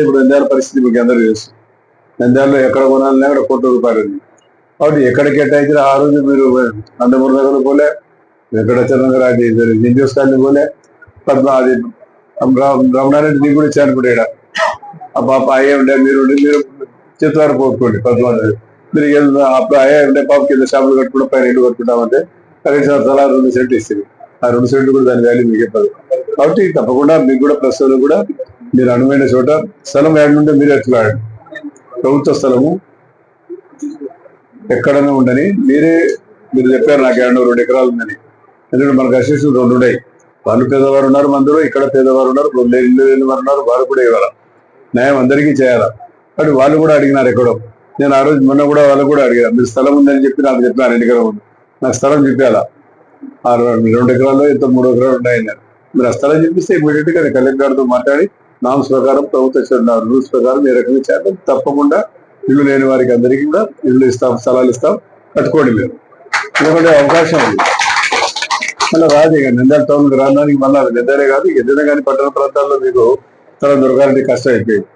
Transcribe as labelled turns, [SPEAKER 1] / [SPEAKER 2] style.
[SPEAKER 1] ఇప్పుడు నంద్యాల పరిస్థితి మీకు అందరూ తెలుసు. నంద్యాలలో ఎక్కడ కొనాలన్నా కూడా ₹1,00,00,000 ఉంది. కాబట్టి ఎక్కడ కేటాయించిన ఆ రోజు మీరు నందమూరి నగర్ పోలే, వెంకటాచలం నగర్, అది హిందూస్ కాలనీ పోలే, పద్మ అది రమణారెడ్డి మీకు కూడా ఇచ్చాను కూడా ఇక్కడ ఆ పాప అయ్యే ఉండే మీరు చిత్రాలు పోగొట్టుకోండి పద్మ మీరు అప్పుడు అయ్యే ఉండే పాప కింద షాపులు కట్టుకుంటా పైన ఇల్లు కట్టుకుంటామంటే కనీసం సలా 2 సెంట్లు ఇస్తుంది. ఆ 2 సెంట్లు కూడా దాని వాల్యూ మీకు చెప్పదు. కాబట్టి తప్పకుండా మీకు కూడా ప్రస్తుతం కూడా మీరు అనువైన చోట స్థలం ఏడుంటే మీరు ఎత్తులాడండి. ప్రభుత్వ స్థలము ఎక్కడనే ఉండని మీరు చెప్పారు నాకు 2 ఎకరాలు ఉందని. ఎందుకంటే మనకు అసెస్ 2 ఉన్నాయి. వాళ్ళు పేదవారు ఉన్నారు, మందులో ఇక్కడ పేదవారు ఉన్నారు, ఇల్లు లేని వారు ఉన్నారు. వాళ్ళు కూడా ఇవ్వాలి, న్యాయం అందరికీ చేయాలా. కాబట్టి వాళ్ళు కూడా అడిగినారు ఎక్కడో. నేను ఆ రోజు మొన్న కూడా వాళ్ళు కూడా అడిగాను, మీరు స్థలం ఉందని చెప్పి నాకు చెప్పినారు 2 ఎకరాలు ఉంది, నాకు స్థలం చెప్పాలా. 2 ఎకరాల్లో ఇంత 3 ఎకరాలు ఉన్నాయన్నారు. మీరు ఆ స్థలం చెప్పిస్తే ఇమీడియట్ గా కలెక్టర్ గారితో మాట్లాడి నామ్స్ ప్రకారం ప్రభుత్వ రూల్స్ ప్రకారం ఏ రకంగా చేద్దాం. తప్పకుండా ఇల్లు లేని వారికి అందరికీ కూడా ఇల్లు ఇస్తాం, స్థలాలు ఇస్తాం, కట్టుకోండి మీరు. ఎందుకంటే అవకాశం ఉంది. మళ్ళీ రాదు ఇక నంద్యాల టౌన్ రావడానికి. మళ్ళీ నంద్యాలే కాదు ఏదైనా కానీ పట్టణ ప్రాంతాల్లో మీకు స్థలం దొరకాలంటే కష్టం అయిపోయింది.